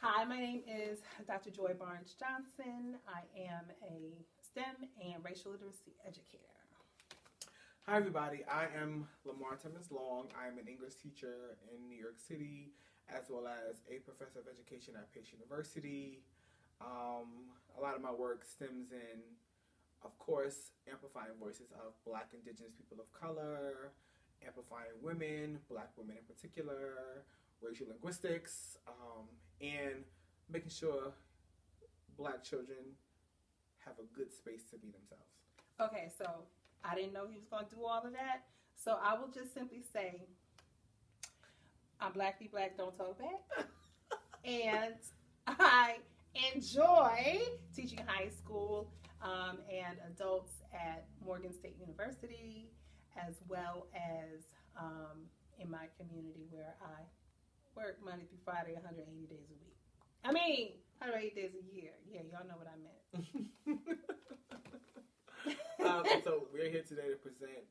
Hi, my name is Dr. Joy Barnes Johnson. I am a STEM and racial literacy educator. Hi, everybody. I am Lamar Timmons Long. I'm an English teacher in New York City, as well as a professor of education at Pace University. A lot of my work stems in, of course, amplifying voices of Black, Indigenous people of color, amplifying women, Black women in particular, racial linguistics, and making sure Black children have a good space to be themselves. Okay, so I didn't know he was going to do all of that. So I will just simply say, I'm Black, be Black, don't talk back. And I enjoy teaching high school and adults at Morgan State University, as well as in my community where I work Monday through Friday, 180 days a week. 180 days a year. Yeah, y'all know what I meant. So we're here today to present,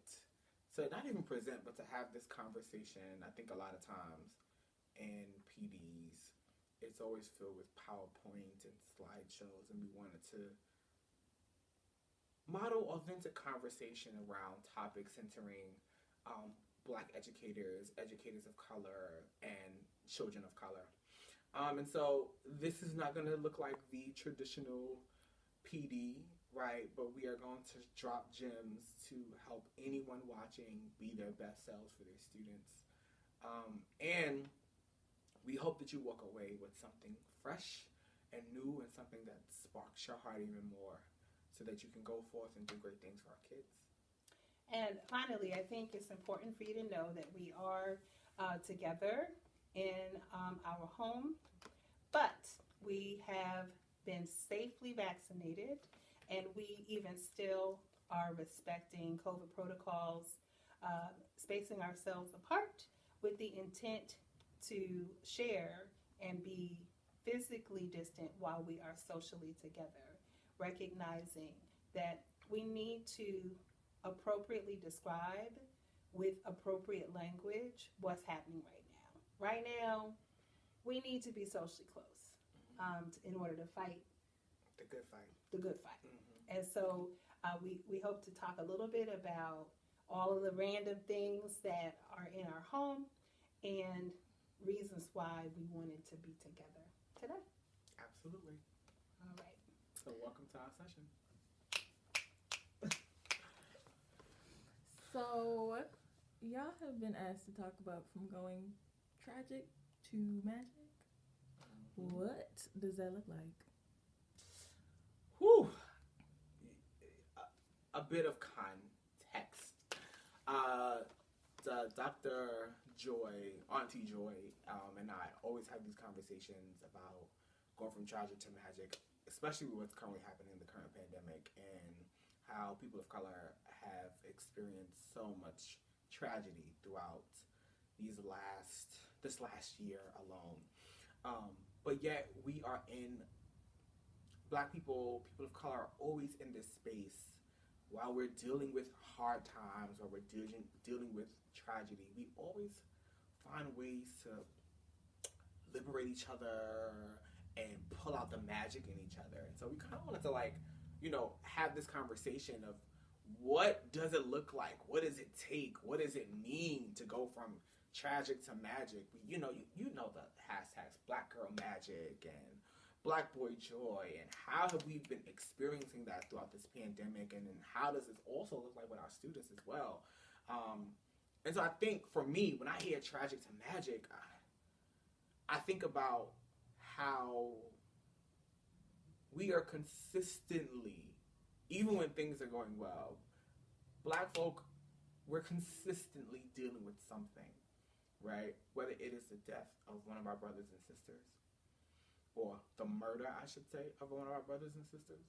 so not even present, but to have this conversation. I think a lot of times in PDs, it's always filled with PowerPoint and slideshows, and we wanted to model authentic conversation around topics centering Black educators, educators of color, and children of color. And so this is not going to look like the traditional PD, right? But we are going to drop gems to help anyone watching be their best selves for their students. And we hope that you walk away with something fresh and new and something that sparks your heart even more so that you can go forth and do great things for our kids. And finally, I think it's important for you to know that we are together in our home, but we have been safely vaccinated, and we even still are respecting COVID protocols, spacing ourselves apart with the intent to share and be physically distant while we are socially together, recognizing that we need to appropriately describe with appropriate language what's happening right now. Right now, we need to be socially close in order to fight the good fight. The good fight. Mm-hmm. And so we hope to talk a little bit about all of the random things that are in our home and reasons why we wanted to be together today. Absolutely. All right. So welcome to our session. So, y'all have been asked to talk about from going tragic to magic. What does that look like? Whew. A bit of context. Dr. Joy, Auntie Joy, and I always have these conversations about going from tragic to magic, especially with what's currently happening in the current pandemic and how people of color have experienced so much tragedy throughout this last year alone. But yet we are Black people of color are always in this space while we're dealing with hard times, while we're dealing with tragedy. We always find ways to liberate each other and pull out the magic in each other. And so we kind of wanted to have this conversation of what does it look like? What does it take? What does it mean to go from tragic to magic? You know the hashtags Black Girl Magic and Black Boy Joy, and how have we been experiencing that throughout this pandemic, and then how does this also look like with our students as well? And so I think for me, when I hear tragic to magic, I think about how we are consistently, even when things are going well, Black folk, we're consistently dealing with something, right? Whether it is the death of one of our brothers and sisters, or the murder, I should say, of one of our brothers and sisters,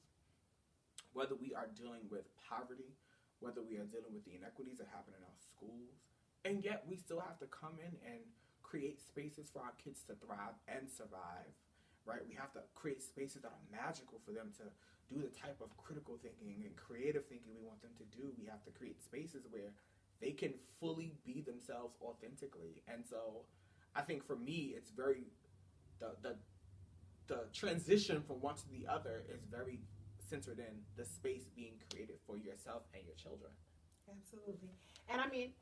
whether we are dealing with poverty, whether we are dealing with the inequities that happen in our schools, and yet we still have to come in and create spaces for our kids to thrive and survive, right? We have to create spaces that are magical for them to do the type of critical thinking and creative thinking we want them to do. We have to create spaces where they can fully be themselves authentically. And so I think for me, it's very, the transition from one to the other is very centered in the space being created for yourself and your children. Absolutely. And I mean,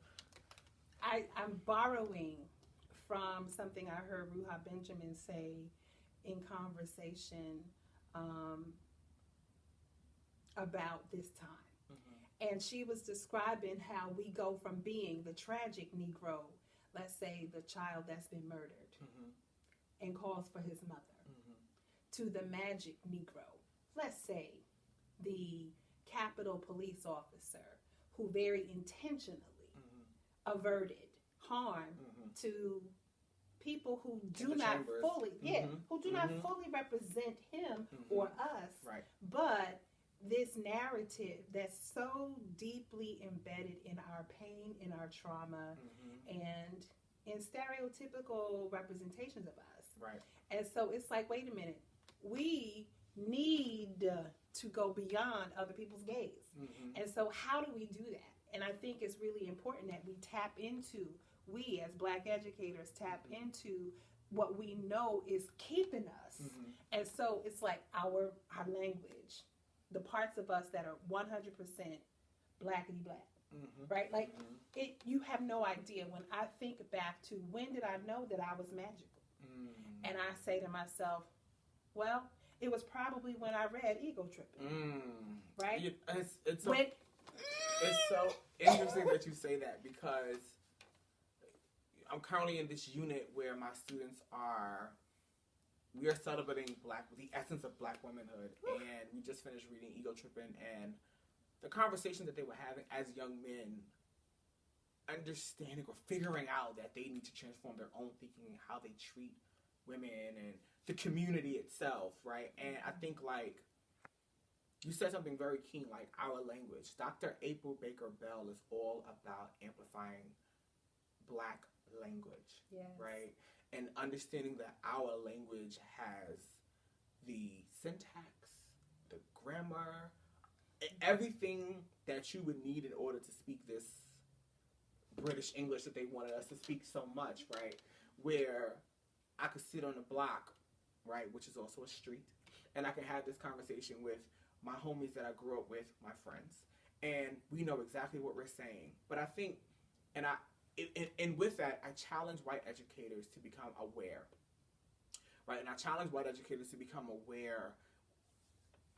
I'm borrowing from something I heard Ruha Benjamin say in conversation about this time. And she was describing how we go from being the tragic Negro, let's say the child that's been murdered and calls for his mother, to the magic Negro, let's say the Capitol police officer who very intentionally averted harm to people who do not fully, who do not fully represent him or us, right. But this narrative that's so deeply embedded in our pain, in our trauma, and in stereotypical representations of us. Right. And so it's like, wait a minute, we need to go beyond other people's gaze. And so how do we do that? And I think it's really important that we tap into, we as Black educators tap into what we know is keeping us. And so it's like our language, the parts of us that are 100% blackity black, right? Like it, you have no idea. When I think back to when did I know that I was magical? And I say to myself, well, it was probably when I read Ego Tripping, right? It's so interesting that you say that, because I'm currently in this unit where my students we are celebrating the essence of Black womanhood, and we just finished reading Ego Tripping, and the conversation that they were having as young men, understanding or figuring out that they need to transform their own thinking and how they treat women and the community itself, right? And I think, like, you said something very keen, like our language. Dr. April Baker Bell is all about amplifying Black language, right? And understanding that our language has the syntax, the grammar, everything that you would need in order to speak this British English that they wanted us to speak so much, right? Where I could sit on the block, right, which is also a street, and I can have this conversation with my homies that I grew up with, my friends, and we know exactly what we're saying. But I think, and with that, I challenge white educators to become aware, right? And I challenge white educators to become aware.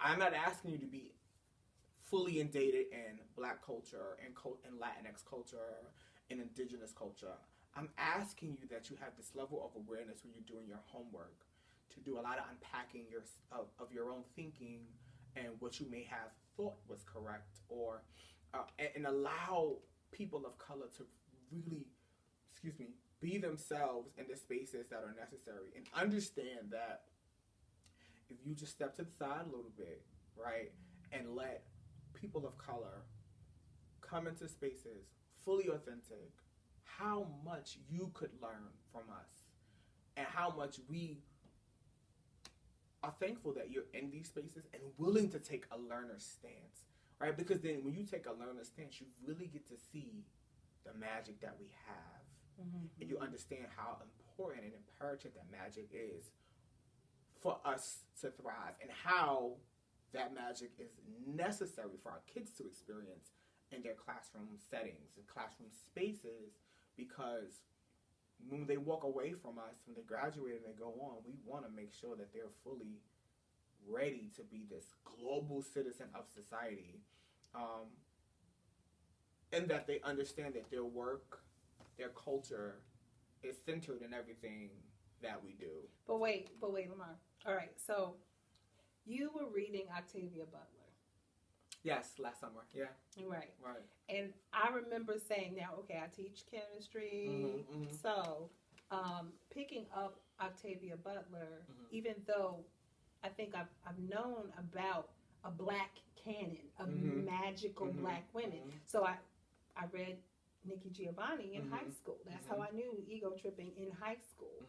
I'm not asking you to be fully indebted in Black culture and Latinx culture and indigenous culture. I'm asking you that you have this level of awareness when you're doing your homework, to do a lot of unpacking of your own thinking and what you may have thought was correct, or and allow people of color to really, be themselves in the spaces that are necessary, and understand that if you just step to the side a little bit, right, and let people of color come into spaces fully authentic, how much you could learn from us, and how much we are thankful that you're in these spaces and willing to take a learner stance, right? Because then when you take a learner stance, you really get to see the magic that we have, and you understand how important and imperative that magic is for us to thrive, and how that magic is necessary for our kids to experience in their classroom settings and classroom spaces, because when they walk away from us, when they graduate and they go on, we want to make sure that they're fully ready to be this global citizen of society, and that they understand that their work, their culture is centered in everything that we do. But wait, Lamar. All right, so you were reading Octavia Butler. Yes, last summer. Yeah. Right. Right. And I remember saying, now, okay, I teach chemistry, so picking up Octavia Butler, even though I think I've known about a Black canon of magical Black women. So I read Nikki Giovanni in high school. That's how I knew Ego Tripping in high school.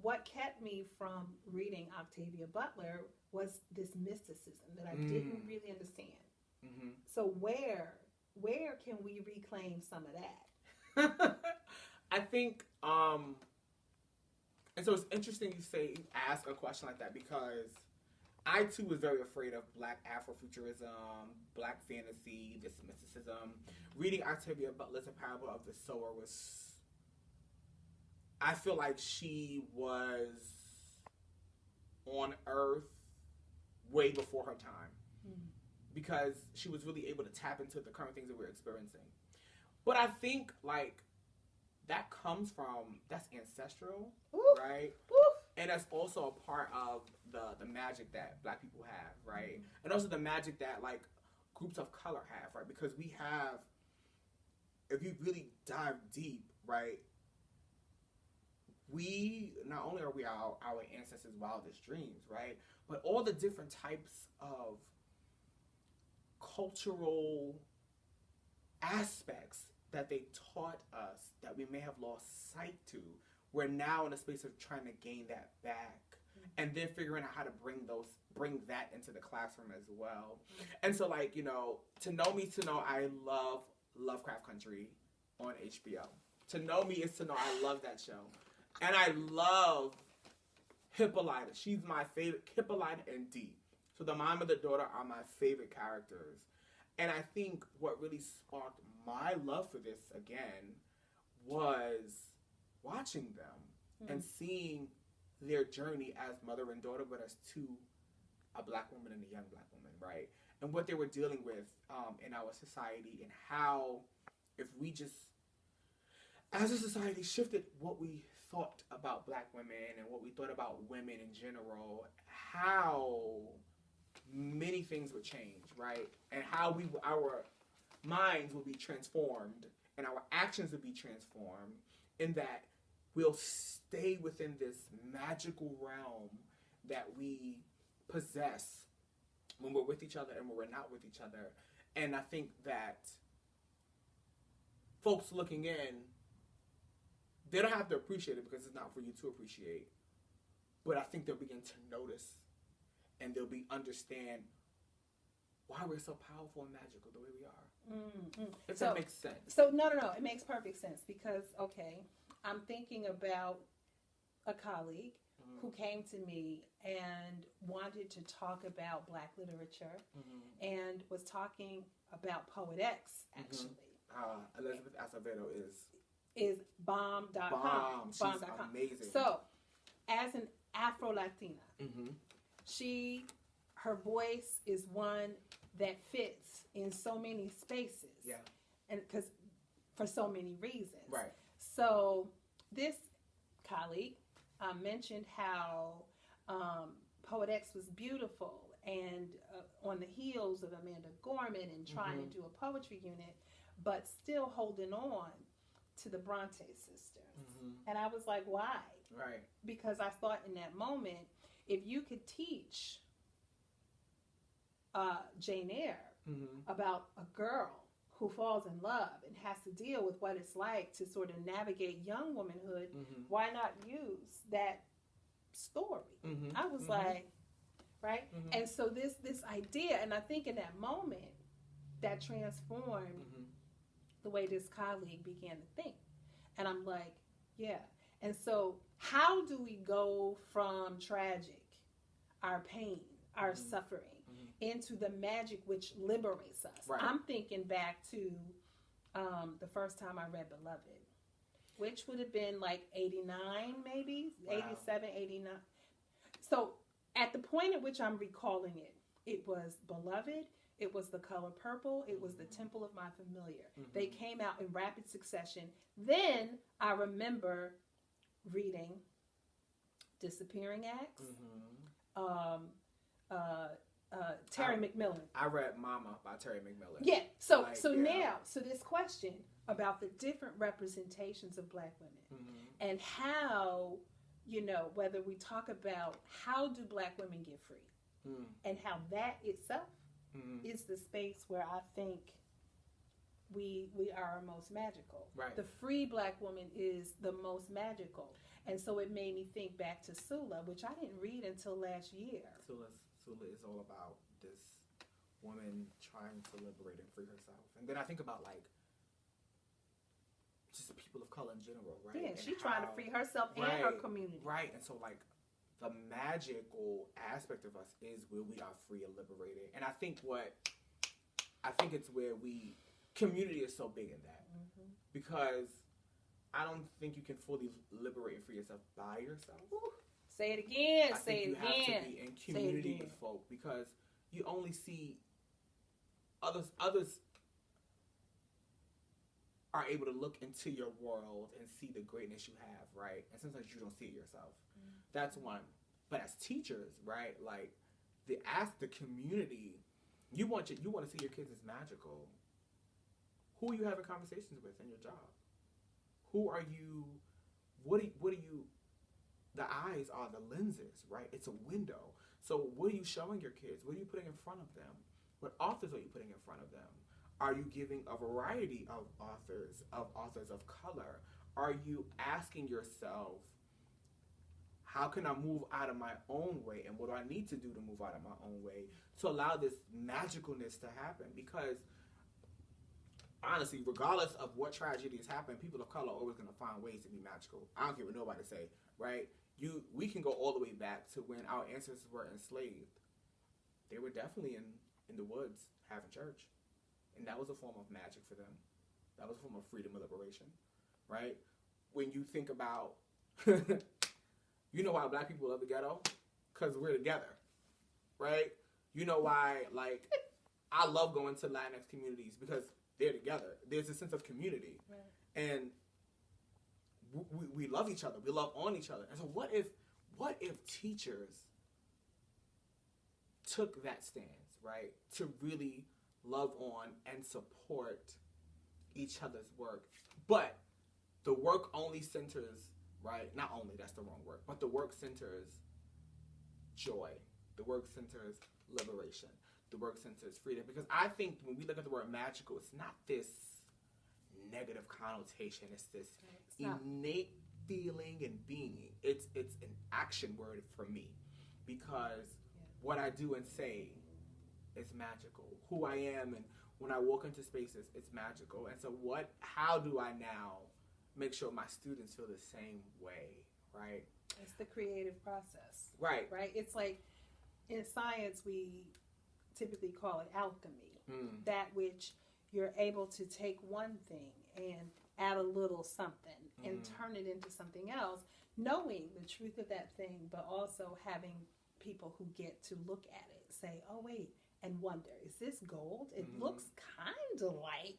What kept me from reading Octavia Butler was this mysticism that I didn't really understand. So where can we reclaim some of that? I think And so it's interesting you ask a question like that, because I too was very afraid of Black Afrofuturism, Black fantasy, this mysticism. Reading Octavia Butler's A Parable of the Sower I feel like she was on Earth way before her time, because she was really able to tap into the current things that we're experiencing. But I think like that comes from, that's ancestral, right? And that's also a part of the magic that Black people have, right? And also the magic that like groups of color have, right? Because we have, if you really dive deep, right, we, not only are we our ancestors' wildest dreams, right, but all the different types of cultural aspects that they taught us that we may have lost sight to, we're now in a space of trying to gain that back, and then figuring out how to bring that into the classroom as well. And so, like, you know, To Know Me to Know I love Lovecraft Country on HBO. To Know Me is to know I love that show. And I love Hippolyta. She's my favorite. Hippolyta and Dee. So the mom and the daughter are my favorite characters. And I think what really sparked my love for this again was watching them and seeing their journey as mother and daughter, but as a Black woman and a young Black woman, right? And what they were dealing with in our society, and how if we just, as a society, shifted what we thought about Black women and what we thought about women in general, how many things would change, right? And how our minds will be transformed and our actions will be transformed, in that we'll stay within this magical realm that we possess when we're with each other and when we're not with each other. And I think that folks looking in, they don't have to appreciate it because it's not for you to appreciate. But I think they'll begin to notice, and they'll understand why we're so powerful and magical the way we are. If that makes sense. So no, it makes perfect sense, because, okay, I'm thinking about a colleague who came to me and wanted to talk about Black literature, and was talking about Poet X, actually. Elizabeth Acevedo is bomb.com. She's amazing. So, as an Afro-Latina, her voice is one that fits in so many spaces. Yeah. And because for so many reasons. Right. So, this colleague mentioned how Poet X was beautiful, and on the heels of Amanda Gorman, and trying to do a poetry unit, but still holding on to the Bronte sisters. And I was like, why? Right. Because I thought in that moment, if you could teach Jane Eyre about a girl who falls in love and has to deal with what it's like to sort of navigate young womanhood, why not use that story? I was like, right? And so this idea, and I think in that moment, that transformed the way this colleague began to think. And I'm like, yeah. And so how do we go from tragic, our pain, our suffering, into the magic which liberates us? Right. I'm thinking back to the first time I read Beloved, which would have been like 89 maybe, 87, 89. So at the point at which I'm recalling it, it was Beloved, it was The Color Purple, it was The Temple of My Familiar. They came out in rapid succession. Then I remember reading Disappearing Acts, Terry McMillan. I read Mama by Terry McMillan. Yeah. So now this question about the different representations of Black women, and how, whether we talk about how do Black women get free, and how that itself is the space where I think we are most magical. Right. The free Black woman is the most magical. And so it made me think back to Sula, which I didn't read until last year. Sula is all about this woman trying to liberate and free herself. And then I think about, like, just people of color in general, right? Yeah, And she's trying to free herself and right, her community. Right, and so like the magical aspect of us is where we are free and liberated. And I think it's where community is so big in that. Mm-hmm. Because I don't think you can fully liberate and free yourself by yourself. Ooh, say it again. I think you have to be in community with folk, because you only see others are able to look into your world and see the greatness you have, right? And sometimes you don't see it yourself. Mm-hmm. That's one. But as teachers, right, like the community, you want to see your kids as magical. Who are you having conversations with in your job? Who are you? What are you? The eyes are the lenses, right? It's a window. So what are you showing your kids? What are you putting in front of them? What authors are you putting in front of them? Are you giving a variety of authors of color? Are you asking yourself, how can I move out of my own way? And what do I need to do to move out of my own way to allow this magicalness to happen? Because honestly, regardless of what tragedy has happened, people of color are always going to find ways to be magical. I don't care what nobody say, right? We can go all the way back to when our ancestors were enslaved. They were definitely in the woods having church. And that was a form of magic for them. That was a form of freedom and liberation, right? When you think about, you know why black people love the ghetto? Because we're together, right? You know why, like, I love going to Latinx communities because they're together. There's a sense of community. Right. And we love each other. We love on each other. And so what if teachers took that stance, right, to really love on and support each other's work, but the work only centers, right, not only, that's the wrong word, but the work centers joy. The work centers liberation. The work centers freedom. Because I think when we look at the word magical, it's not this negative connotation. It's this innate feeling and being. It's an action word for me, because what I do and say is magical. Who I am and when I walk into spaces, it's magical. And so how do I now make sure my students feel the same way, right? It's the creative process. Right. Right? It's like in science, we typically call it alchemy. That which you're able to take one thing and add a little something and turn it into something else, knowing the truth of that thing, but also having people who get to look at it, say, oh, wait, and wonder, is this gold? It looks kind of like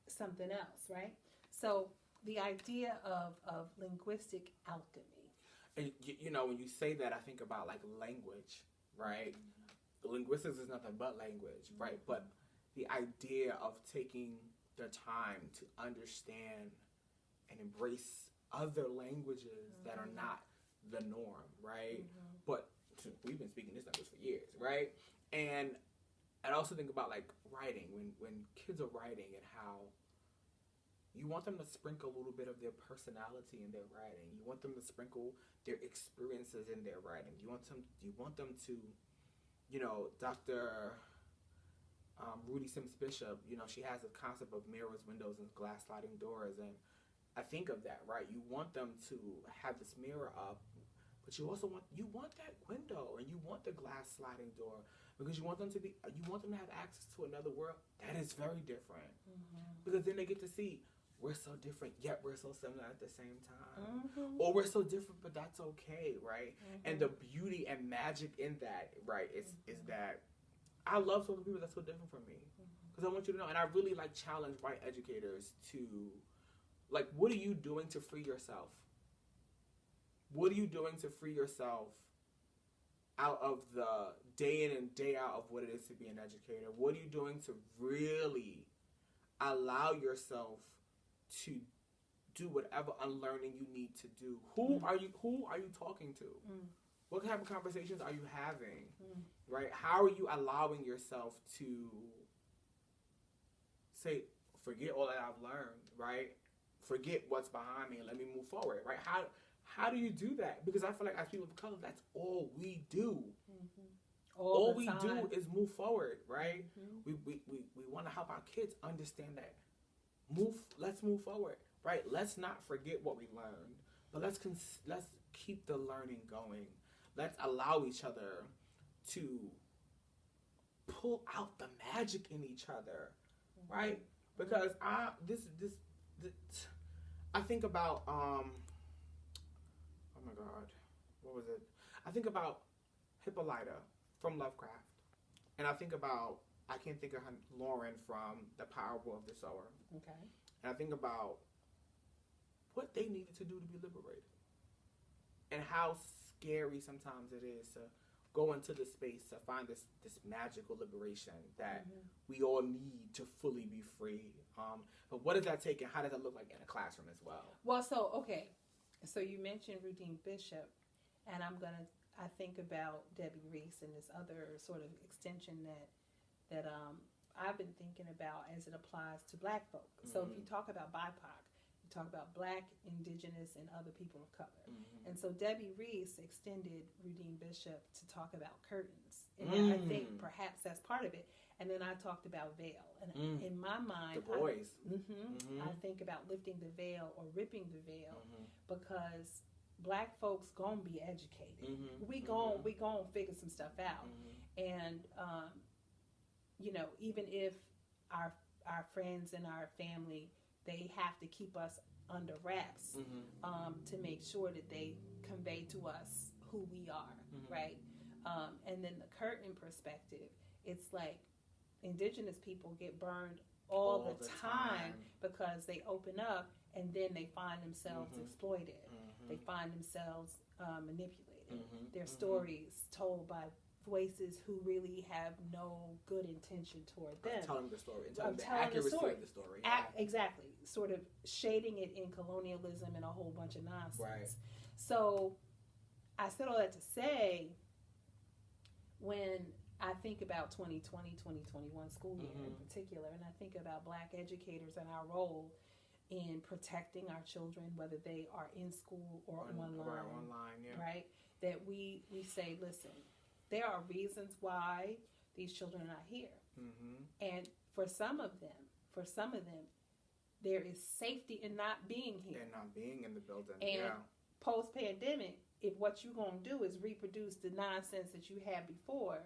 something else, right? So the idea of linguistic alchemy. And, you know, when you say that, I think about, like, language, right? Linguistics is nothing but language, right? But the idea of taking the time to understand and embrace other languages that are not the norm, right? But we've been speaking this language for years, right? And I also think about, like, writing, when kids are writing, and how you want them to sprinkle a little bit of their personality in their writing. You want them to sprinkle their experiences in their writing. You want them to, you know, Dr. Rudy Sims Bishop, you know, she has a concept of mirrors, windows, and glass sliding doors. And I think of that, right? You want them to have this mirror up, but you also want that window, and you want the glass sliding door, because you want them to have access to another world that is very different. Because then they get to see, we're so different, yet we're so similar at the same time. Or we're so different, but that's okay, right? And the beauty and magic in that, right, is that I love some of the people that's so different from me. Because I want you to know, and I really, like, challenge white educators to, like, what are you doing to free yourself? What are you doing to free yourself out of the day in and day out of what it is to be an educator? What are you doing to really allow yourself to do whatever unlearning you need to do? Who are you talking to? What kind of conversations are you having? Right? How are you allowing yourself to say, forget all that I've learned, right? Forget what's behind me and let me move forward, right? How do you do that? Because I feel like as people of color, that's all we do. All we do is move forward, right? We want to help our kids understand that. Let's move forward. right? Let's not forget what we learned, but let's keep the learning going. Let's allow each other to pull out the magic in each other, right? Because I think about oh my God, what was it? I think about Hippolyta from Lovecraft, and I think about, I can't think of her, Lauren from The Parable of the Sower. Okay. And I think about what they needed to do to be liberated, and how scary sometimes it is to go into the space to find this magical liberation that we all need to fully be free. But what does that take, and how does that look like in a classroom as well? Well, so you mentioned Rudine Bishop, and I think about Debbie Reese and this other sort of extension that I've been thinking about as it applies to Black folk. So if you talk about BIPOC, you talk about Black, Indigenous, and other people of color. And so Debbie Reese extended Rudine Bishop to talk about curtains. And I think perhaps that's part of it. And then I talked about veil. And in my mind, the boys. I think about lifting the veil or ripping the veil, because Black folks gonna be educated. We gonna figure some stuff out. And you know, even if our friends and our family, they have to keep us under wraps to make sure that they convey to us who we are, right? And then the curtain perspective, it's like Indigenous people get burned all the time because they open up and then they find themselves exploited. They find themselves manipulated. Their stories told by voices who really have no good intention toward them. Telling the story. Telling the accuracy of the story. Exactly. Sort of shading it in colonialism and a whole bunch of nonsense. Right. So I said all that to say, when I think about 2020, 2021 school year in particular, and I think about Black educators and our role in protecting our children, whether they are in school or online, right? That we say, listen, there are reasons why these children are not here. And for some of them, there is safety in not being here. And not being in the building. And post-pandemic, if what you're going to do is reproduce the nonsense that you had before,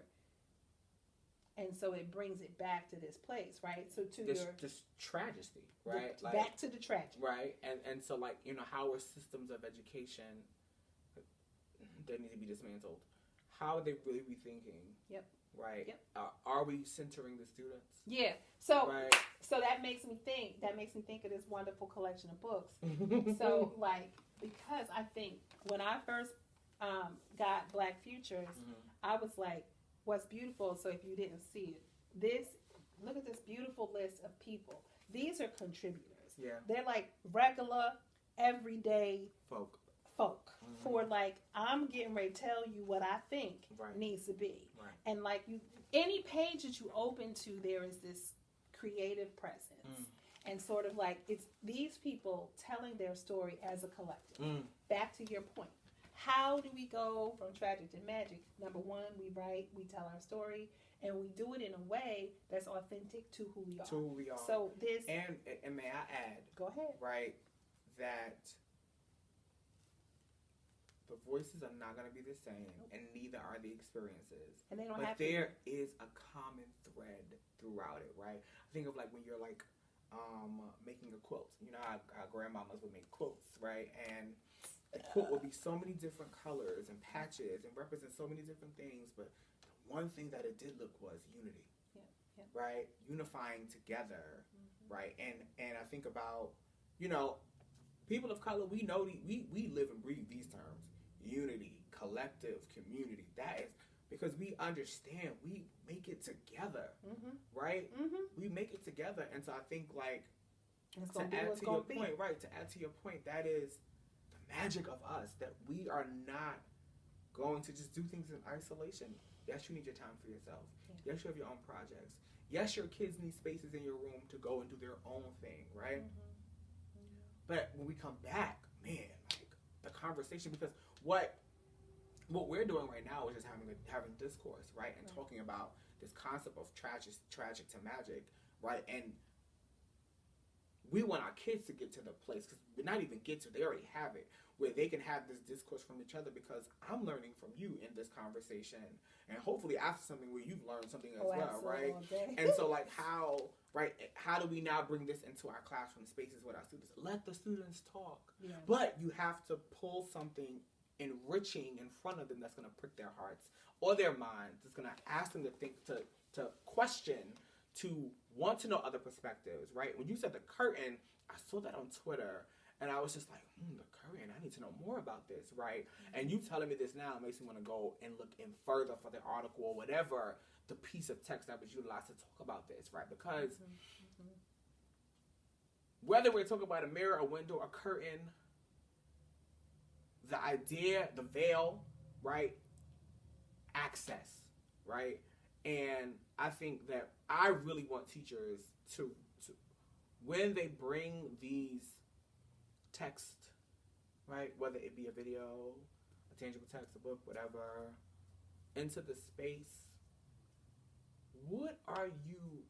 and so it brings it back to this place, right? So to this tragedy, right? Back to the tragedy. Right. And so, like, you know, how are systems of education that need to be dismantled? How are they really rethinking? Yep. Right. Yep. Are we centering the students? Yeah. So so that makes me think of this wonderful collection of books. So, like, because I think when I first got Black Futures, I was like, what's beautiful, so if you didn't see it, look at this beautiful list of people. These are contributors. Yeah. They're like regular, everyday folk. For like, I'm getting ready to tell you what I think needs to be. Right. And like, any page that you open to, there is this creative presence. And sort of like, it's these people telling their story as a collective. Back to your point. How do we go from tragic to magic? Number one, we write, we tell our story, and we do it in a way that's authentic to who we are. So this... And may I add... Go ahead. Right, that the voices are not going to be the same, and neither are the experiences. And they don't have to. But there is a common thread throughout it, right? I think of like when you're like making a quilt. You know, our grandmamas would make quilts, right? And the quilt would be so many different colors and patches and represent so many different things, but the one thing that it did look was unity, right? Unifying together, right? And I think about, you know, people of color, we know we live and breathe these terms: unity, collective, community. That is because we understand we make it together, right? We make it together, and so I think like to add to your point, right? To add to your point, that is the magic of us, that we are not going to just do things in isolation. Yes, you need your time for yourself. Yes, you have your own projects. Yes, your kids need spaces in your room to go and do their own thing, right? But when we come back, man, like the conversation, because what we're doing right now is just having discourse, right? And talking about this concept of tragic to magic, right? And we want our kids to get to the place, because we're not even get to, they already have it, where they can have this discourse from each other, because I'm learning from you in this conversation, and hopefully after something where you've learned something as well, right? And so like how do we now bring this into our classroom spaces with our students? Let the students talk. Yeah. But you have to pull something enriching in front of them that's going to prick their hearts or their minds. It's going to ask them to think, to question, to want to know other perspectives, right? When you said the curtain, I saw that on Twitter, and I was just like, the curtain, I need to know more about this, right? Mm-hmm. And you telling me this now makes me want to go and look in further for the article or whatever, the piece of text that was utilized to talk about this, right? Because whether we're talking about a mirror, a window, a curtain, the idea, the veil, right? Access, right? And I think that I really want teachers to when they bring these text, right, whether it be a video, a tangible text, a book, whatever, into the space, what are you,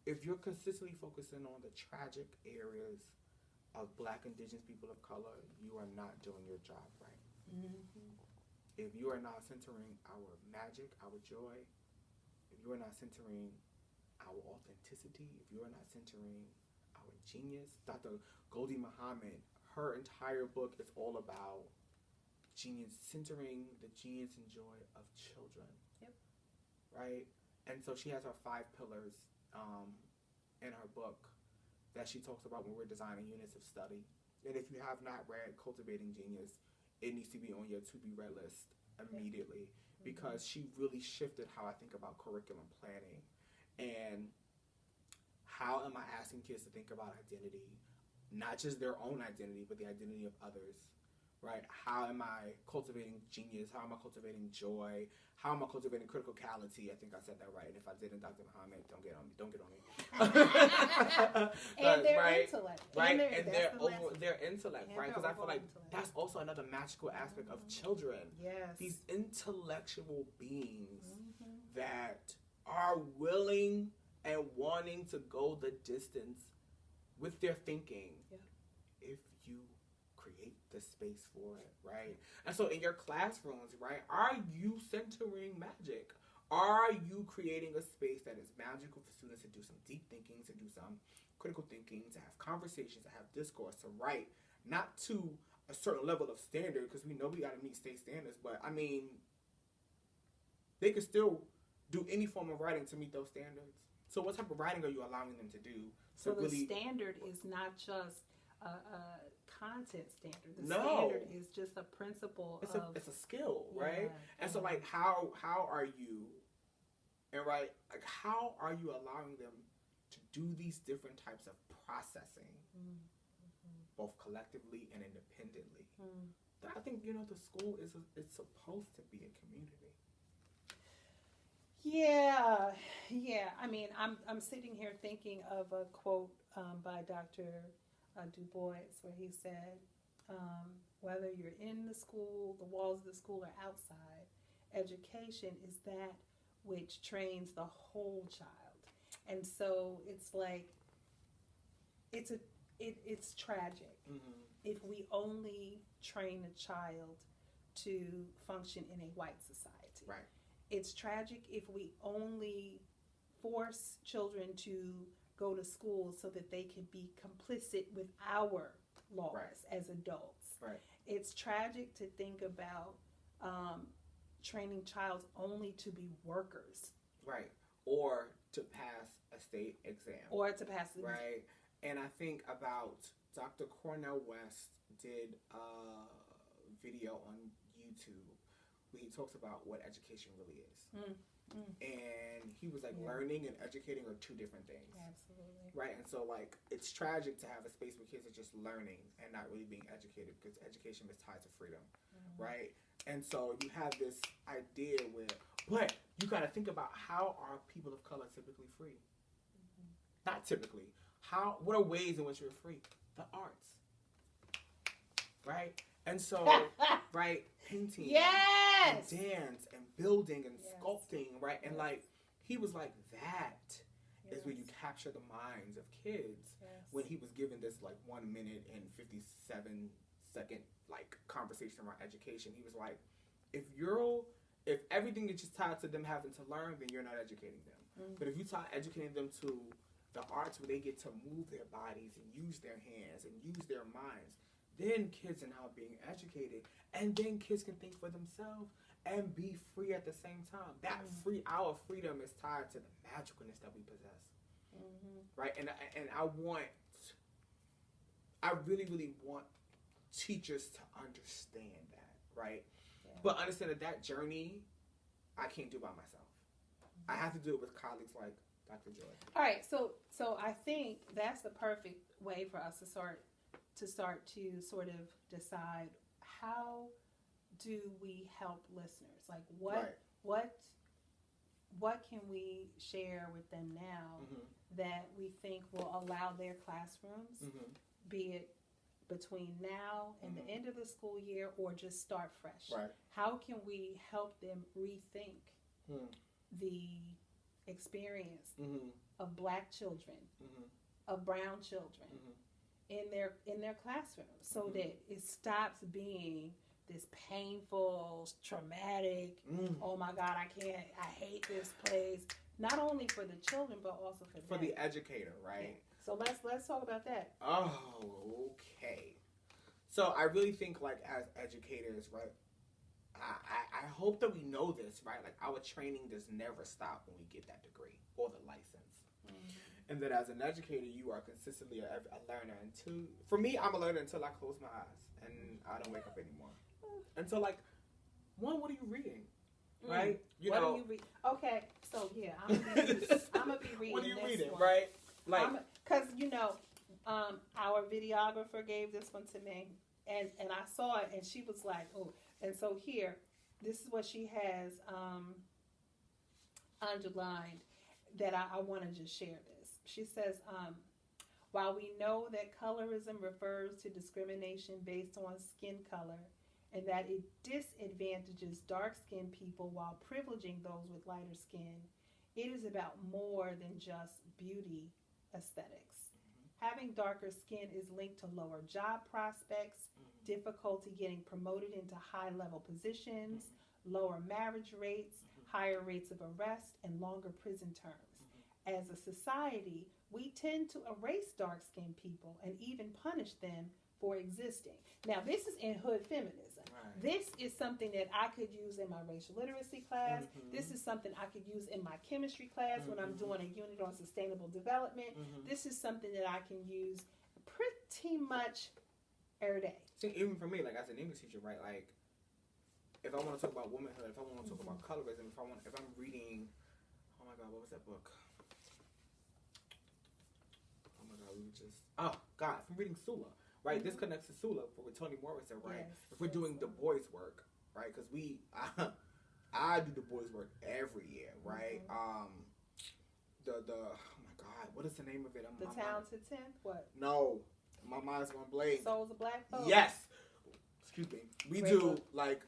if you're consistently focusing on the tragic areas of Black, Indigenous people of color, you are not doing your job right. Mm-hmm. If you are not centering our magic, our joy, if you are not centering our authenticity, if you are not centering our genius, Dr. Goldie Muhammad, her entire book is all about genius, centering the genius and joy of children. Yep. Right? And so she has her 5 pillars in her book that she talks about when we're designing units of study. And if you have not read Cultivating Genius, it needs to be on your to-be-read list immediately, because she really shifted how I think about curriculum planning and how am I asking kids to think about identity, not just their own identity, but the identity of others, right? How am I cultivating genius? How am I cultivating joy? How am I cultivating criticality? I think I said that right. And if I didn't, Dr. Muhammad, don't get on me. Don't get on me. And their right, intellect. Right, and their intellect, right? Because I feel like intellect. that's also another magical aspect of children. Yes. These intellectual beings that are willing and wanting to go the distance with their thinking. Yeah. If you create the space for it, right? And so in your classrooms, right, are you centering magic? Are you creating a space that is magical for students to do some deep thinking, to do some critical thinking, to have conversations, to have discourse, to write, not to a certain level of standard, because we know we got to meet state standards, but I mean, they could still do any form of writing to meet those standards. So what type of writing are you allowing them to do? So the standard is not just a content standard. The standard is just a principle. It's a skill, right? And so like how are you, and right, like how are you allowing them to do these different types of processing, both collectively and independently? I think the school it's supposed to be a community. Yeah. I mean, I'm sitting here thinking of a quote by Dr. Du Bois, where he said, whether you're in the school, the walls of the school, or outside, education is that which trains the whole child. And so it's like, it's tragic if we only train a child to function in a white society. Right. It's tragic if we only force children to go to school so that they can be complicit with our laws as adults. Right. It's tragic to think about training child only to be workers. Right. Or to pass a state exam. Right. And I think about Dr. Cornel West did a video on YouTube where he talks about what education really is. And he was like, learning and educating are 2 different things. Absolutely. Right? And so like, it's tragic to have a space where kids are just learning and not really being educated, because education is tied to freedom. Right? And so you have this idea where, but you got to think about, how are people of color typically free? Not typically. What are ways in which we're free? The arts. Right? And so, right, painting, and dance, and building, and sculpting, right? And like, he was like that. is where you capture the minds of kids. Yes. When he was given this like 1 minute and 57-second like conversation around education, he was like, if everything is just tied to them having to learn, then you're not educating them. Mm-hmm. But if you tie educating them to the arts where they get to move their bodies and use their hands and use their minds, then kids are now being educated, and then kids can think for themselves and be free at the same time. That our freedom is tied to the magicalness that we possess, right? And I really, really want teachers to understand that, right? Yeah. But understand that journey, I can't do by myself. I have to do it with colleagues like Dr. Joy. All right, so I think that's the perfect way for us to start to sort of decide, how do we help listeners? Like what can we share with them now that we think will allow their classrooms, be it between now and the end of the school year or just start fresh? Right. How can we help them rethink the experience of Black children, of brown children in their classrooms, so that it stops being this painful, traumatic, oh my God, I hate this place. Not only for the children, but also for the educator, right? Yeah. So let's talk about that. Oh, okay. So I really think, like, as educators, right, I hope that we know this, right? Like, our training does never stop when we get that degree or the license. And that as an educator, you are consistently a learner for me, I'm a learner until I close my eyes and I don't wake up anymore. Until, like, what are you reading? Right? What are you reading? Okay, so yeah, I'm gonna be reading. What are you this reading, one. right? Like, because our videographer gave this one to me, and I saw it, and she was like, oh, and so here, this is what she has underlined that I want to just share this. She says, while we know that colorism refers to discrimination based on skin color, and that it disadvantages dark-skinned people while privileging those with lighter skin, it is about more than just beauty aesthetics. Having darker skin is linked to lower job prospects, difficulty getting promoted into high-level positions, lower marriage rates, higher rates of arrest, and longer prison terms. As a society, we tend to erase dark-skinned people and even punish them for existing. Now, this is in hood feminism. Right. This is something that I could use in my racial literacy class. This is something I could use in my chemistry class when I'm doing a unit on sustainable development. This is something that I can use pretty much every day. See, even for me, like, as an English teacher, right, like, if I want to talk about womanhood, if I want to talk about colorism, if I'm reading, oh my God, what was that book? Oh my God, if I'm reading Sula, right? This connects to Sula for what Toni Morrison, right? Yes, if we're doing the boys' work, right? Because I do the boys' work every year, right? Oh my God, what is the name of it? The Talented 10th? What? No, my mind's going blank. Souls of Black Folk? Yes. Excuse me. We Great do book. like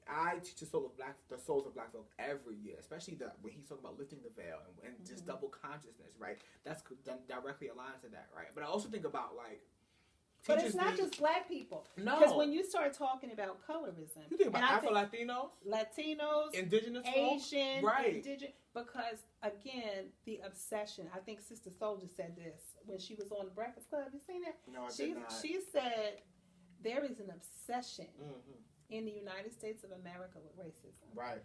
I teach the souls of black folk every year, especially when he's talking about lifting the veil and just double consciousness, right? That's directly aligned to that, right? But I also think about, like, but it's not just Black people. No. Because when you start talking about colorism, you think about Afro-Latinos, indigenous Asian, folk, right? Indigenous, because again, the obsession. I think Sister Soldier said this when she was on the Breakfast Club. You seen that? No, I did not. She said there is an obsession in the United States of America with racism, right?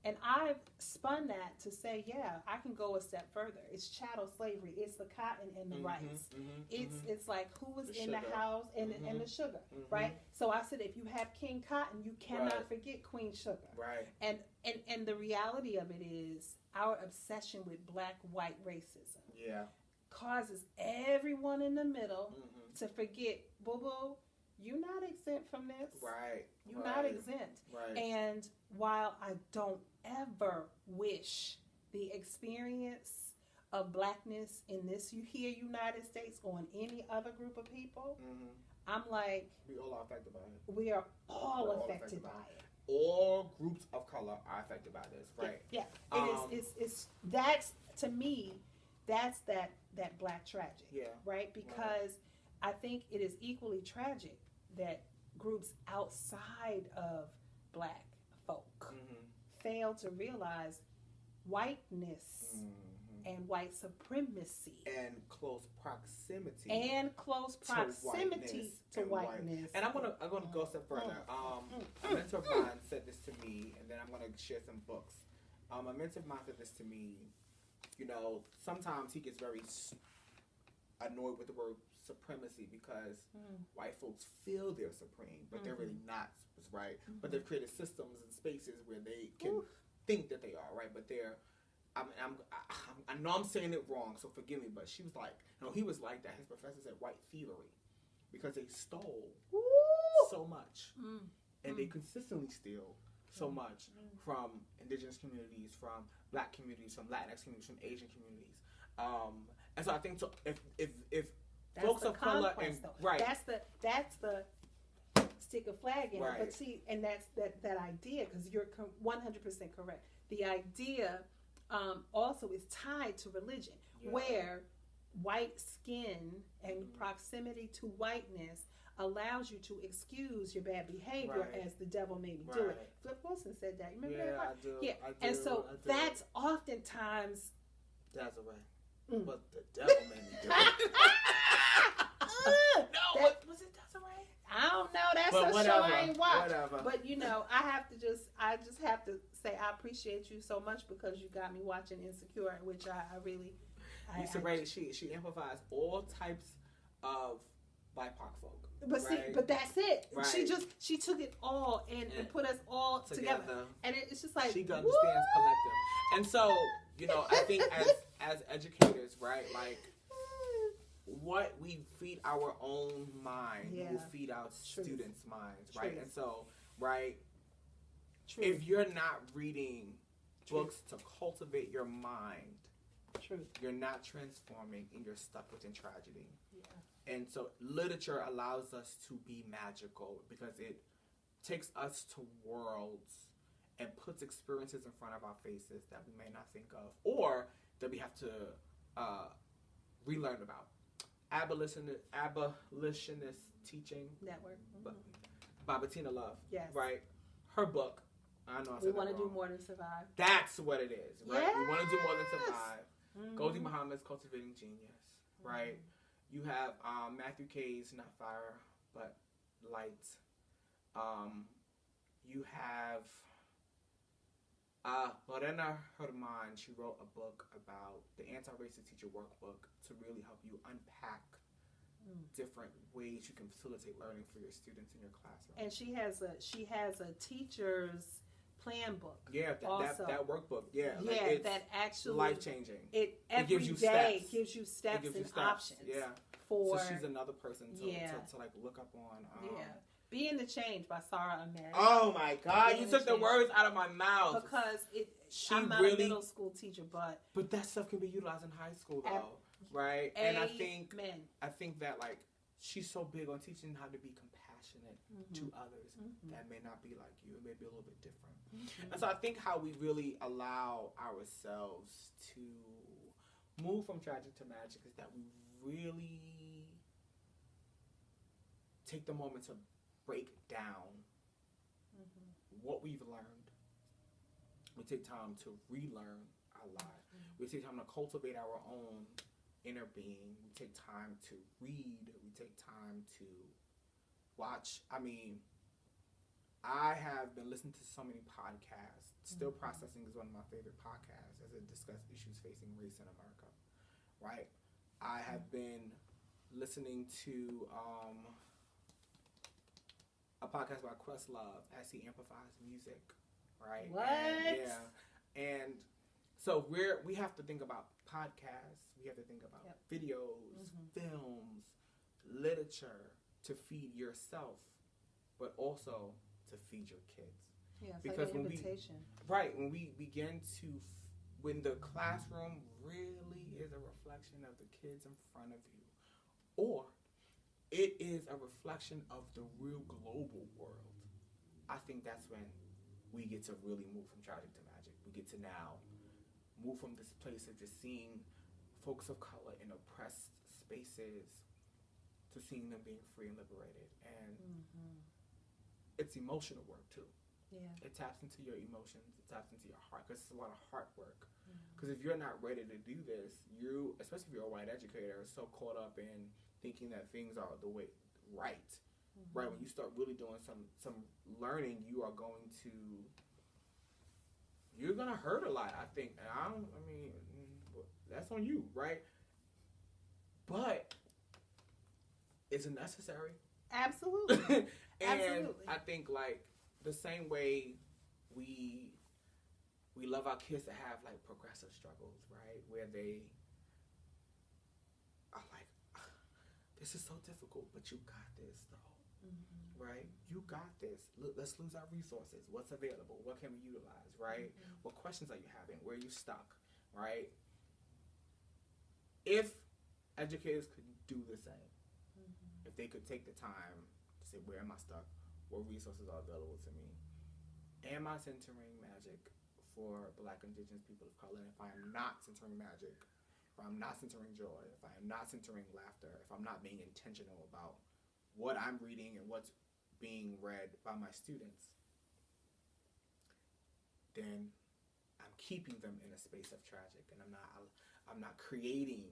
And I've spun that to say, yeah, I can go a step further. It's chattel slavery. It's the cotton and the rice. It's like who was in the house and the sugar, right? So I said, if you have King Cotton, you cannot forget Queen Sugar, right? And the reality of it is our obsession with black-white racism, causes everyone in the middle to forget, boo-boo, you're not exempt from this. Right. You're not exempt. Right. And while I don't ever wish the experience of Blackness in this United States on any other group of people, I'm like, we all are affected by it. We are all affected by it. All groups of color are affected by this, right? Yeah. It's to me, that's that Black tragic, Yeah. right? Because I think it is equally tragic that groups outside of Black folk fail to realize whiteness and white supremacy and close proximity to whiteness. And I'm gonna go a step further. A mentor of mine said this to me, and then I'm gonna share some books. A mentor of mine said this to me. You know, sometimes he gets very annoyed with the word supremacy because white folks feel they're supreme, but they're really not, right? But they've created systems and spaces where they can think that they are, right? But they're, I know I'm saying it wrong, so forgive me, but she was like, no, he was like that. His professor said white thievery because they stole so much, and they consistently steal so much from indigenous communities, from Black communities, from Latinx communities, from Asian communities. And so I think if that's folks of color and right, that's the stick a flag in it. But see, and that's that idea, because you're 100% correct. The idea also is tied to religion, where white skin and proximity to whiteness allows you to excuse your bad behavior as the devil made me do it. Flip Wilson said that. You remember that? I do. Yeah. And so that's oftentimes Desiree. But the devil made me do it. Was it Desiree? I don't know. That's but a whatever, show I ain't watched. Whatever. But you know, I just have to say I appreciate you so much because you got me watching Insecure, which I really. She amplifies all types of BIPOC folk. But see, but that's it. Right. She took it all in and put us all together. And it's just like she understands collective. And so, you know, I think as educators, right, like what we feed our own mind, will feed our students' minds, right? And so, right, if you're not reading books to cultivate your mind, you're not transforming and you're stuck within tragedy. And so literature allows us to be magical because it takes us to worlds and puts experiences in front of our faces that we may not think of or that we have to relearn about. Abolitionist Teaching Network by Bettina Love. Yes. Right? Her book. I know I said We Want to wrong. Do More Than Survive. That's what it is, right? Yes. We want to do more than survive. Goldie Muhammad's Cultivating Genius, right? You have Matthew K's Not Fire, but Light. You have Lorena Herman. She wrote a book about the Anti-Racist Teacher Workbook to really help you unpack different ways you can facilitate learning for your students in your classroom. And she has a teacher's plan book. Yeah, that workbook. Yeah, like that actually life changing. It gives you day steps. Gives you steps and steps. options. Yeah. For so she's another person to like look up on. Being the Change by Sarah Ahmed. Oh my God! You took the words out of my mouth. Because I'm not a middle school teacher, but that stuff can be utilized in high school though, right? And I think that like she's so big on teaching how to be compassionate to others that may not be like you. It may be a little bit different. And so I think how we really allow ourselves to move from tragic to magic is that we really take the moment to break down what we've learned. We take time to relearn our lives. We take time to cultivate our own inner being. We take time to read. We take time to watch. I mean, I have been listening to so many podcasts. Still Processing is one of my favorite podcasts as it discusses issues facing race in America, right? I have been listening to a podcast by Questlove as he amplifies music, right? What? And so we have to think about podcasts. We have to think about videos, films, literature to feed yourself, but also to feed your kids. Yeah, it's because like an invitation. When we begin to, when the classroom really is a reflection of the kids in front of you, or it is a reflection of the real global world, I think that's when we get to really move from tragic to magic. We get to now move from this place of just seeing folks of color in oppressed spaces to seeing them being free and liberated. And it's emotional work too. Yeah. It taps into your emotions. It taps into your heart, because it's a lot of heart work. Because if you're not ready to do this, you, especially if you're a white educator, are so caught up in thinking that things are the way right. Right, when you start really doing some learning, you're gonna hurt a lot, I think. And that's on you, right? But is it necessary? Absolutely. And Absolutely. I think, like, the same way we love our kids to have, like, progressive struggles, right? Where they are like, this is so difficult, but you got this, though. Right? You got this. Look, let's lose our resources. What's available? What can we utilize? Right? What questions are you having? Where are you stuck? Right? If educators could do the same, if they could take the time to say, where am I stuck? What resources are available to me? Am I centering magic for Black, Indigenous people of color? And if I am not centering magic, if I'm not centering joy, if I am not centering laughter, if I'm not being intentional about what I'm reading and what's being read by my students, then I'm keeping them in a space of tragic, and I'm not creating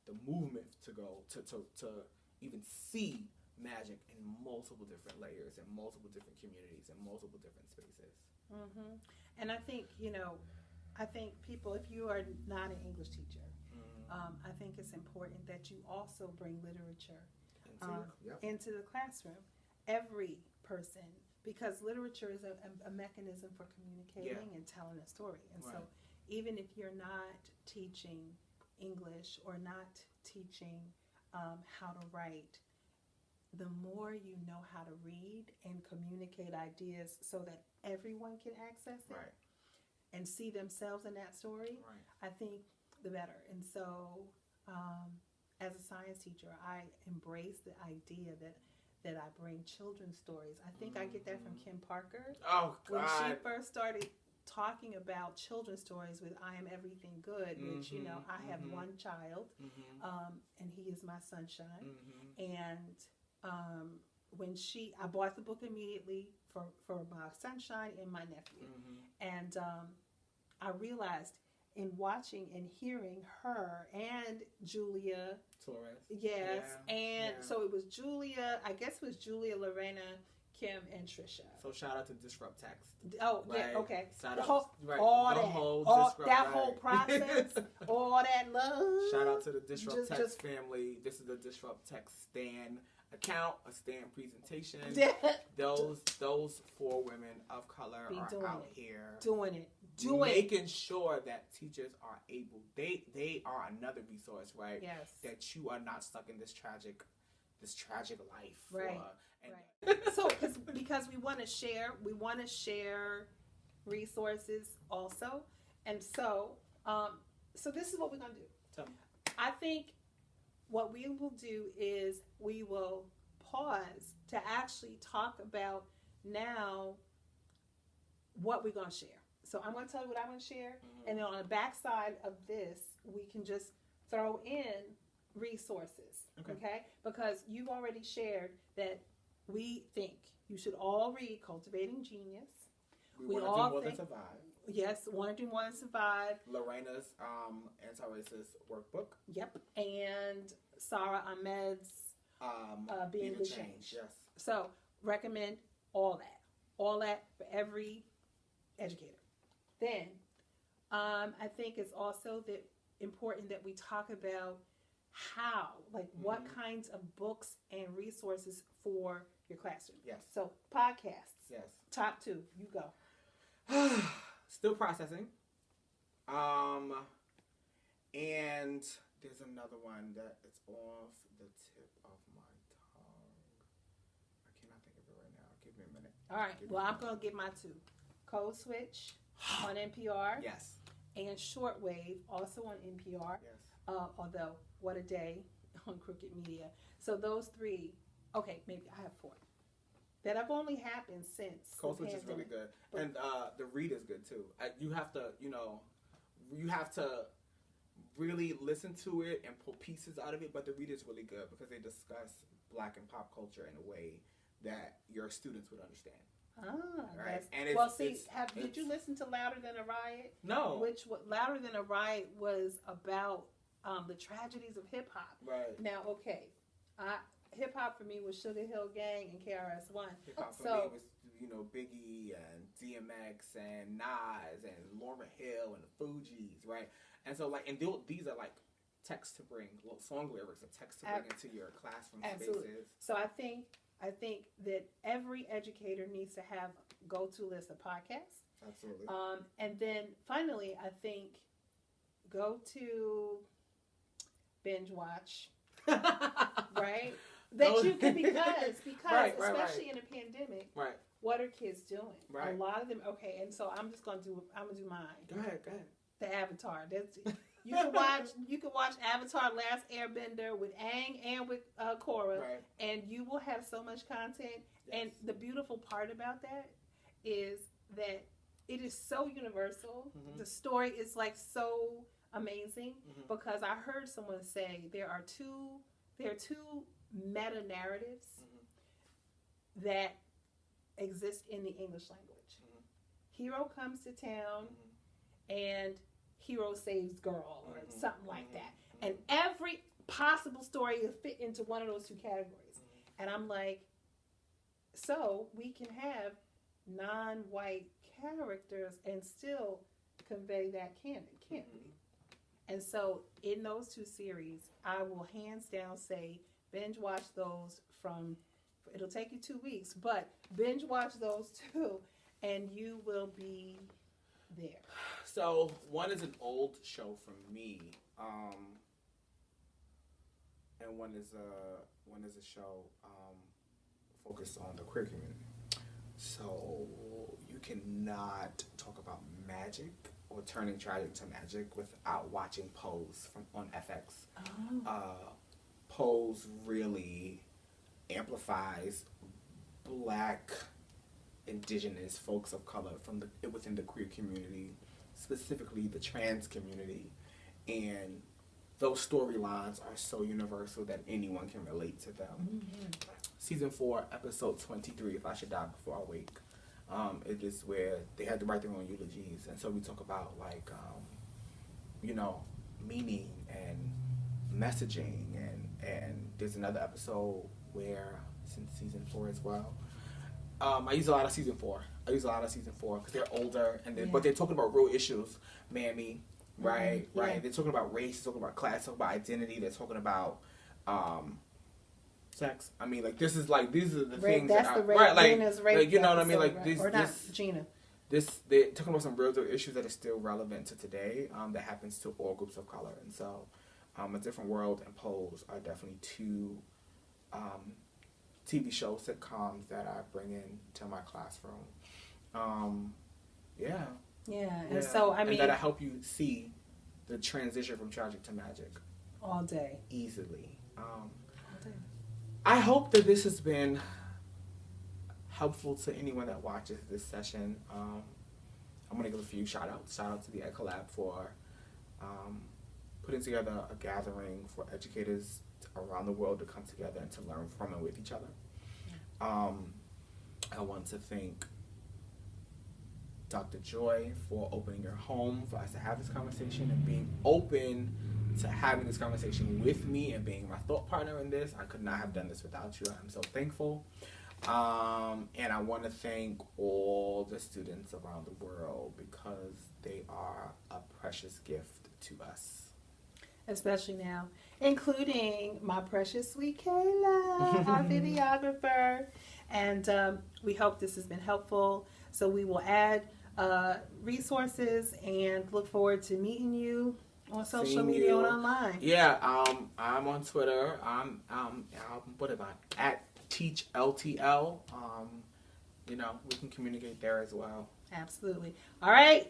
the movement to go to even see magic in multiple different layers, in multiple different communities, in multiple different spaces. And I think, people, if you are not an English teacher, I think it's important that you also bring literature into the classroom. Every person, because literature is a mechanism for communicating and telling a story. And so even if you're not teaching English or not teaching how to write, the more you know how to read and communicate ideas so that everyone can access it and see themselves in that story, I think the better. And so as a science teacher, I embrace the idea that I bring children's stories. I think I get that from Kim Parker. Oh, God. When she first started talking about children's stories with I Am Everything Good, which, I have one child, and he is my sunshine. And when I bought the book immediately for my sunshine and my nephew. And I realized in watching and hearing her and Julia Torres. Yes. So it was Julia, I guess it was Julia, Lorena, Kim, and Trisha. So shout out to Disrupt Text. Oh, yeah, okay. Shout the out, whole, right. all the that, whole all, Disrupt, that whole process, all that love. Shout out to the Disrupt Text family. This is the Disrupt Text Stan account, a Stan presentation. Those 4 women of color are out here doing making sure that teachers are able. They are another resource, right? Yes. That you are not stuck in this tragic life, right? Right. So because we want to share resources also, and so this is what we're gonna do. Tell me. I think what we will do is we will pause to actually talk about now what we're gonna share. So I'm going to tell you what I'm going to share, and then on the back side of this, we can just throw in resources, okay? Because you've already shared that we think you should all read Cultivating Genius. We want to do more than survive. Yes, want to do more than survive. Lorena's anti-racist workbook. Yep, and Sarah Ahmed's Being the Change. Yes. So recommend all that for every educator. Then, I think it's also important that we talk about how, what kinds of books and resources for your classroom. Yes. So, podcasts. Yes. Top 2. You go. Still processing. And there's another one that it's off the tip of my tongue. I cannot think of it right now. Give me a minute. All right. Well, I'm going to give my 2. Code Switch on NPR. Yes. And Shortwave, also on NPR. Yes. Although, What a Day on Crooked Media. So those 3, okay, maybe I have 4. That have only happened since. Code Switch is really good. And the read is good too. You have to, you have to really listen to it and pull pieces out of it. But the read is really good because they discuss Black and pop culture in a way that your students would understand. Right. And well, see, did you listen to Louder Than a Riot? No. Louder Than a Riot was about the tragedies of hip hop. Right. Now, okay, hip hop for me was Sugar Hill Gang and KRS-One. Hip hop for me was, Biggie and DMX and Nas and Lauryn Hill and the Fugees, right? And so, these are text to bring, song lyrics, and text to bring into your classroom spaces. So I think that every educator needs to have go-to list of podcasts. Absolutely. And then finally, I think go to binge watch, right? You can because especially in a pandemic, right? What are kids doing? Right. A lot of them. Okay, and so I'm gonna do mine. Go ahead. The Avatar. You can watch Avatar: Last Airbender with Aang and with Korra, right. And you will have so much content. Yes. And the beautiful part about that is that it is so universal. Mm-hmm. The story is so amazing because I heard someone say there are two meta narratives that exist in the English language. Hero comes to town and hero saves girl or something like that. And every possible story will fit into one of those two categories. And I'm like, so we can have non-white characters and still convey that canon, can't we? And so in those two series, I will hands down say binge watch those it'll take you 2 weeks, but binge watch those two and you will be there. So one is an old show from me, and one is a show focused on the queer community. So you cannot talk about magic or turning tragic to magic without watching Pose on FX. Pose really amplifies Black, Indigenous folks of color within the queer community, specifically the trans community, and those storylines are so universal that anyone can relate to them. Season 4, episode 23, If I Should Die Before I Wake. It is where they had to write their own eulogies, and so we talk about meaning and messaging, and there's another episode where it's in season 4 as well. I use a lot of season 4 because they're older, but they're talking about real issues, mammy, right? Yeah. Right. They're talking about race, they're talking about class, they're talking about identity, they're talking about sex. I mean, these are the things that's that the rape, Gina's rape you know what I mean? Gina. They're talking about some real issues that are still relevant to today. That happens to all groups of color, and so A Different World and Pose are definitely two TV shows, sitcoms that I bring into my classroom. And so I mean, and that I help you see the transition from tragic to magic all day easily. All day. I hope that this has been helpful to anyone that watches this session. I'm going to give a few shout outs. Shout out to the Ed Collab for putting together a gathering for educators around the world to come together and to learn from and with each other. I want to thank Dr. Joy for opening your home for us to have this conversation and being open to having this conversation with me and being my thought partner in this. I could not have done this without you. I'm so thankful. And I want to thank all the students around the world because they are a precious gift to us. Especially now, including my precious sweet Kayla, our videographer. And we hope this has been helpful. So we will add resources and look forward to meeting you on social media and online. Yeah, I'm on Twitter. What am I? At TeachLTL. We can communicate there as well. Absolutely. All right.